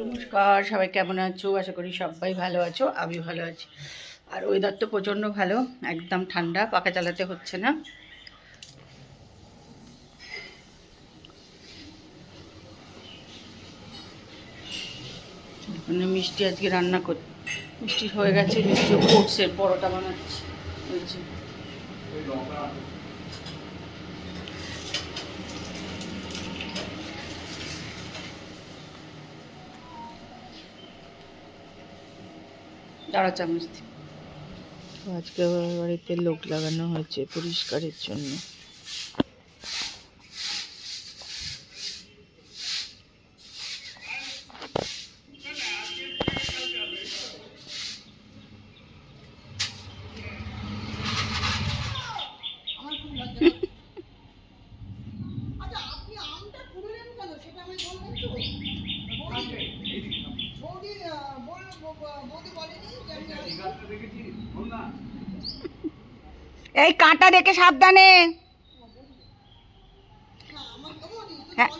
নমস্কার, সবাই কেমন আছো? আশা করি সবাই ভালো আছো, আমি ভালো আছি। আর ওয়েদার তো প্রচণ্ড ভালো, একদম ঠান্ডা, পাখা চালাতে হচ্ছে না। মানে মিষ্টি আজকে রান্না কর, মিষ্টি হয়ে গেছে, মিষ্টি ওটসের পরোটা বানাচ্ছি বলছি। দাঁড়া চামচ। আজকে আমার বাড়িতে লোক লাগানো হয়েছে পরিষ্কারের জন্য। এই কাঁটা দেখে সাবধানে। হ্যাঁ,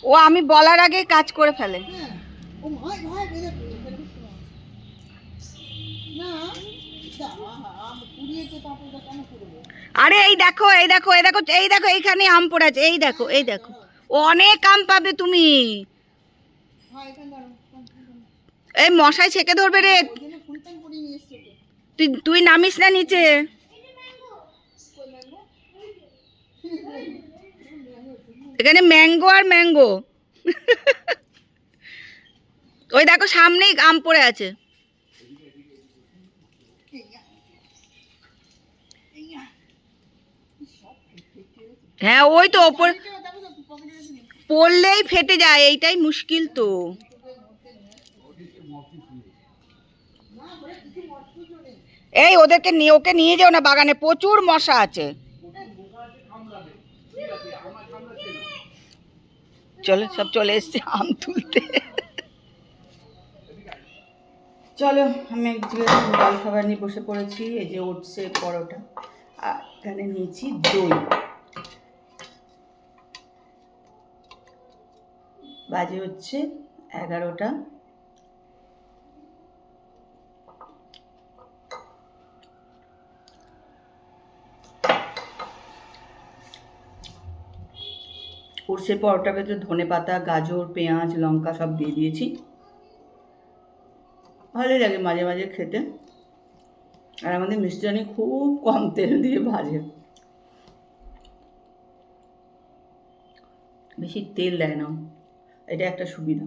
ও আমি বলার আগে কাজ করে ফেলে। আরে এই দেখো, এই দেখো, এই দেখো, এই দেখো, এইখানে আম পড়ে আছে, এই দেখো, এই দেখো, ও অনেক আম পাবে তুমি। এই মশাই ছেঁকে ধরবে রে, তুই তুই নামিস না নিচে। এখানে ম্যাঙ্গো আর ম্যাঙ্গো। ওই দেখো সামনেই আম পড়ে আছে। হ্যাঁ ওই তো ওপর পড়লেই ফেটে যায়, এইটাই মুশকিল তো। এই ওদেরকে নিয়ে, ওকে নিয়ে যাও না, বাগানে প্রচুর মশা আছে। চলো, সব চলে এসছে আম তুলতে। চলো, আমি একদিকে জল খাবার নিয়ে বসে পড়েছি। এই যে ওটসের পরোটা, আর এখানে নিয়েছি দই। বাজে হচ্ছে 11টা। ওটসের পরোটার ভেতরে ধনে পাতা, গাজর, পেঁয়াজ, লঙ্কা সব দিয়ে দিয়েছি। ভালোই লাগে মাঝে মাঝে খেতে। আর আমাদের মিষ্টানি খুব কম তেল দিয়ে ভাজে, বেশি তেল দেয় না, এটা একটা সুবিধা।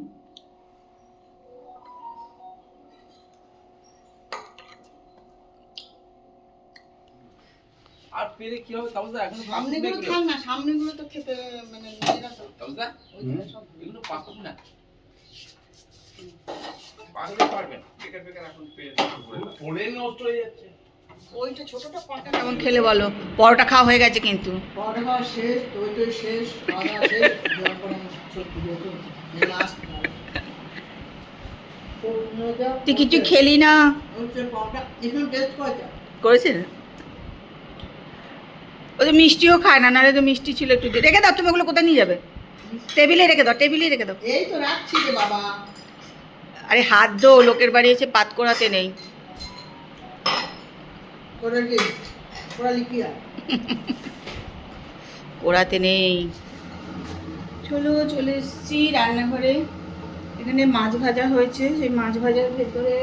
আর পেরে কি হবে তাবুদা? এখন সামনেগুলো থাক না, সামনেগুলো তো খেতে মানে নিজেরা তো তাবুদা এগুলো পাকুক না, পাকলে পারবেন। বেকার বেকার এখন পেরে পড়ে নষ্ট হয়ে যাচ্ছে। ওইটা ছোটটা পাকা। কেমন খেলে বলো? পরোটা খাওয়া হয়ে গেছে কিন্তু। পরোটা খাওয়া শেষ, দই শেষ, খাওয়া শেষ, দেওয়ার পরে সত্যি দেখো লাস্ট তুই কিছু খেলি না? করেছে ও তো মিষ্টিও খায় না, নাহলে তো মিষ্টি ছিল একটু দিয়ে রেখে দাও। তুমি ওগুলো কোথায় নিয়ে যাবে? টেবিলে রেখে দাও, টেবিলে রেখে দাও। এই তো রাখছি রে বাবা। আরে হাত ধো, লোকের বাড়ি এসে পাত করাতে নেই। করাতে নেই। চলো, চলে এসেছি রান্নাঘরে। এখানে মাছ ভাজা হয়েছে, সেই মাছ ভাজার ভেতরে,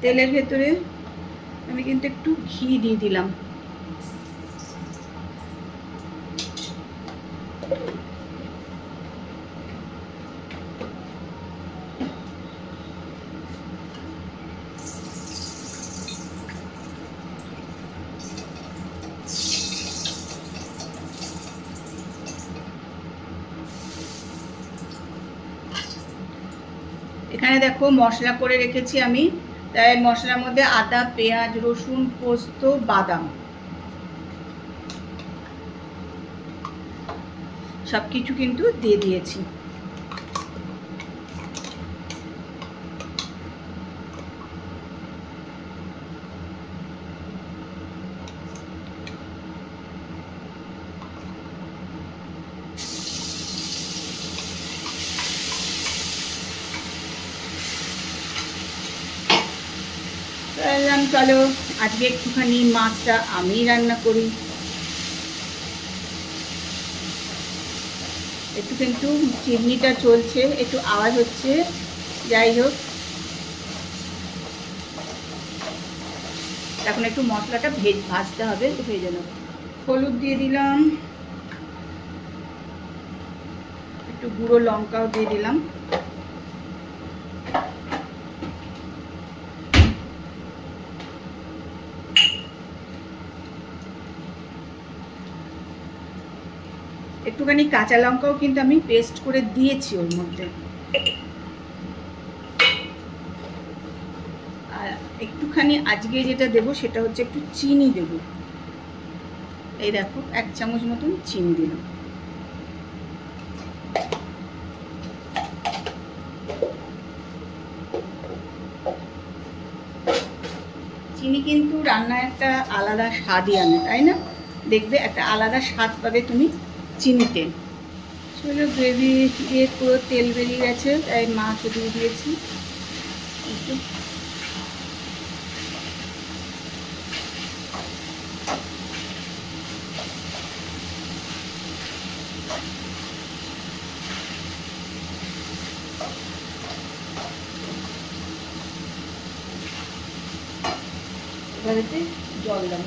তেলের ভেতরে আমি কিন্তু একটু ঘি দিয়ে দিলাম। এখানে দেখো মশলা করে রেখেছি আমি, তাই মশলার মধ্যে আদা, পেঁয়াজ, রসুন, পোস্ত, বাদাম সব কিছু কিন্তু দিয়ে দিয়েছি। ভাবলাম চলো আজকে একটুখানি মাছটা আমিই রান্না করি। একটু কিন্তু চিমনিটা চলছে, একটু আওয়াজ হচ্ছে, যাই হোক। এখন একটু মশলাটা ভাজতে হবে, একটু ভেজে নেব। হলুদ দিয়ে দিলাম, একটু গুঁড়ো লঙ্কাও দিয়ে দিলাম। একটুখানি কাঁচা লঙ্কাও কিন্তু আমি পেস্ট করে দিয়েছি ওর মধ্যে। আর একটুখানি আজকে যেটা দেবো সেটা হচ্ছে একটু চিনি দেবো। এই দেখো 1 চামচ মতন চিনি দিলাম। চিনি কিন্তু রান্নায় একটা আলাদা স্বাদই আনে, তাই না? দেখবে একটা আলাদা স্বাদ পাবে তুমি চিনিতে। চলো গ্রেভি দিয়ে পুরো তেল বেরিয়ে গেছে, তাই মাছও দিয়ে দিয়েছি একটু। এবারেতে জল দাও।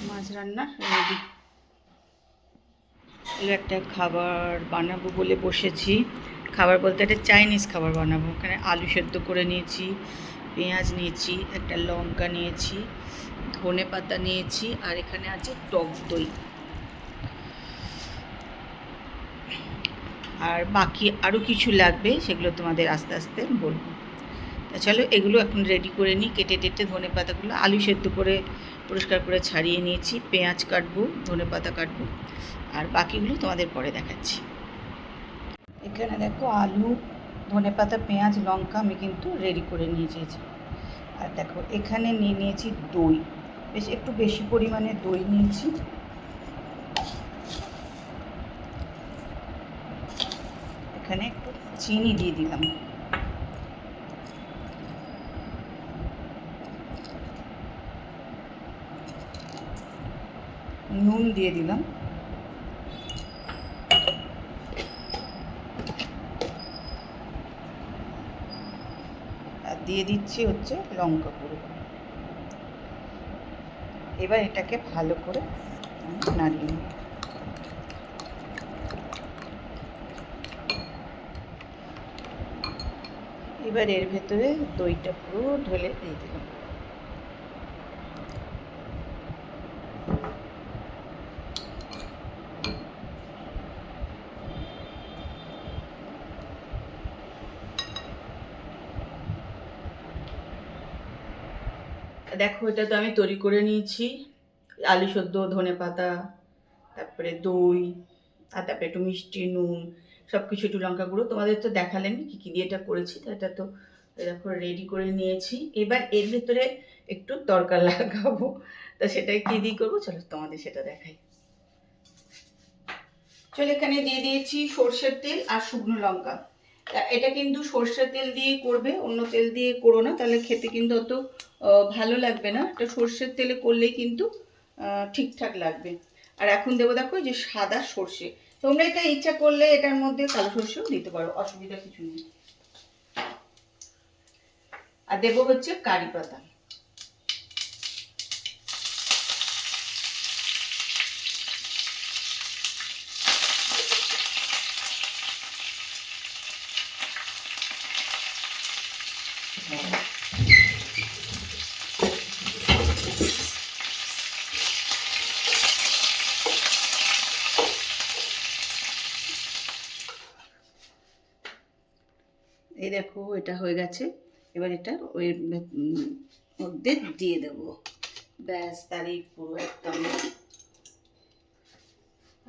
মাছ রান্না রেডি। একটা খাবার বানাবো বলে বসেছি। খাবার বলতে একটা চাইনিজ খাবার বানাবো। ওখানে আলু সেদ্ধ করে নিয়েছি, পেঁয়াজ নিয়েছি, একটা লঙ্কা নিয়েছি, ধনে পাতা নিয়েছি, আর এখানে আছে টক দই। আর বাকি আরও কিছু লাগবে, সেগুলো তোমাদের আস্তে আস্তে বলবো। তা চলো এগুলো এখন রেডি করে নিই। কেটে টেটে ধনে পাতাগুলো আলু সেদ্ধ করে পরিষ্কার করে ছাড়িয়ে নিয়েছি। পেঁয়াজ কাটবো, ধনে পাতা কাটবো, আর বাকিগুলো তোমাদের পরে দেখাচ্ছি। এখানে দেখো আলু, ধনে পাতা, পেঁয়াজ, লঙ্কা আমি কিন্তু রেডি করে নিয়েছি। আর দেখো এখানে নিয়ে নিয়েছি দই, একটু বেশি পরিমাণে দই নিয়েছি। এখানে একটু চিনি দিয়ে দিলাম। নুন দিয়ে দিলাম। আর দিয়ে দিচ্ছি হচ্ছে লঙ্কা গুঁড়ো। এবার এটাকে ভালো করে নাড়িয়ে নিই। এবার এর ভেতরে দইটা পুরো ঢেলে দিয়ে দিলাম। দেখো এটা তো আমি তৈরি করে নিয়েছি। আলু সেদ্ধ, ধনে পাতা, তারপরে দই, আর তারপরে একটু মিষ্টি, নুন, সব কিছু, একটু লঙ্কা গুঁড়ো। তোমাদের তো দেখালেন কী কী দিয়ে এটা করেছি। তো এটা তো দেখো রেডি করে নিয়েছি। এবার এর ভেতরে একটু তড়কা লাগাবো। তা সেটাই কী দিয়ে করবো চলো তোমাদের সেটা দেখাই। চলো এখানে দিয়ে দিয়েছি সর্ষের তেল আর শুকনো লঙ্কা। এটা কিন্তু সর্ষের তেল দিয়ে করবে, অন্য তেল দিয়ে করো না, তাহলে খেতে কিন্তু অত ভালো লাগবে না। এটা সর্ষের তেলে করলেই কিন্তু ঠিকঠাক লাগবে। আর এখন দেবো দেখো যে সাদা সর্ষে। তোমরা এটা ইচ্ছা করলে এটার মধ্যে কালো সর্ষেও দিতে পারো, অসুবিধা কিছু নেই। আর দেবো হচ্ছে কারি পাতা। এই দেখো এটা হয়ে গেছে। এবার এটা ওই মধ্যে দিয়ে দেবো। ব্যাস তারই পুরো একদম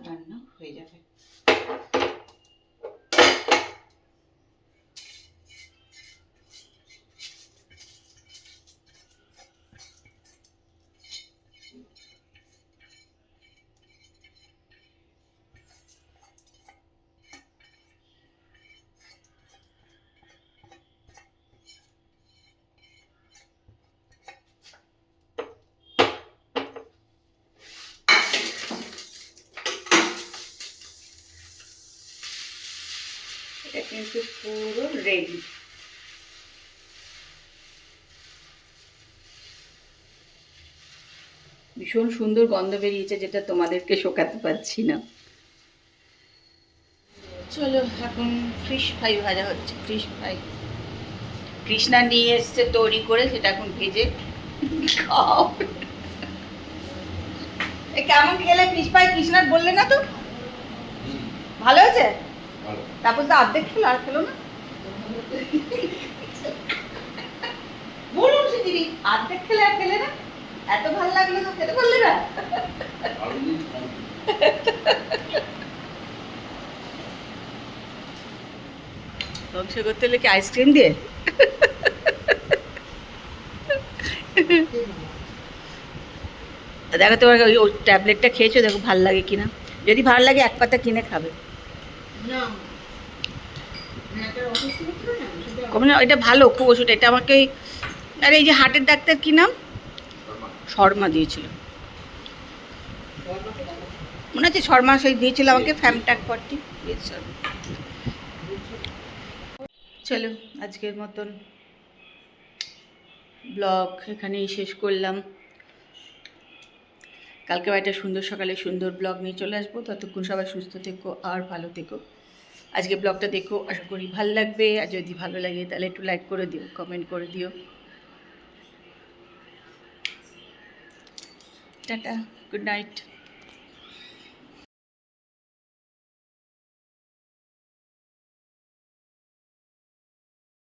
রান্না হয়ে যাবে। এটা কিন্তু পুরো রেডি। ভীষণ সুন্দর গন্ধ বেরিয়েছে, যেটা তোমাদেরকে শোকাতে পারছি না। চলো এখন ফিশ ফ্রাই ভাজা হচ্ছে। ফিশ ফ্রাই কৃষ্ণা নিয়ে এসছে তৈরি করে, সেটা এখন ভেজে খাও। এ কেমন খেলে ফিশ ফ্রাই? কৃষ্ণার বললে না তো? ভালো হয়েছে? তারপর তো অর্ধেক খেলো, আর খেলো না? বলুন সে দিদি, অর্ধেক খেলে আর খেলে না? এত ভালো লাগলো তো খেতে পারলে না? সংসার করতে হলে কি আইসক্রিম দিয়ে? দেখো তোমার ওই ট্যাবলেটটা খেয়েছো, দেখো ভালো লাগে কিনা। যদি ভালো লাগে এক পাতা কিনে খাবে। কমে না, এটা ভালো খুব ওষুধ। এটা আমাকে আরে এই যে হার্টের ডাক্তার কি নাম, শর্মা দিয়েছিল মনে হচ্ছে, শর্মা সেই দিয়েছিল আমাকে, ফ্যামটাক পট্টি দিয়েছিল। চলো আজকের মতন ব্লগ এখানেই শেষ করলাম। কালকে একটা সুন্দর সকালে সুন্দর ব্লগ নিয়ে চলে আসবো। ততক্ষণ সবাই সুস্থ থেকো আর ভালো থেকো। আজকে ব্লগটা দেখো, আশা করি ভালো লাগবে। আর যদি ভালো লাগে তাহলে একটু লাইক করে দিও, কমেন্ট করে দিও। Tata, good night.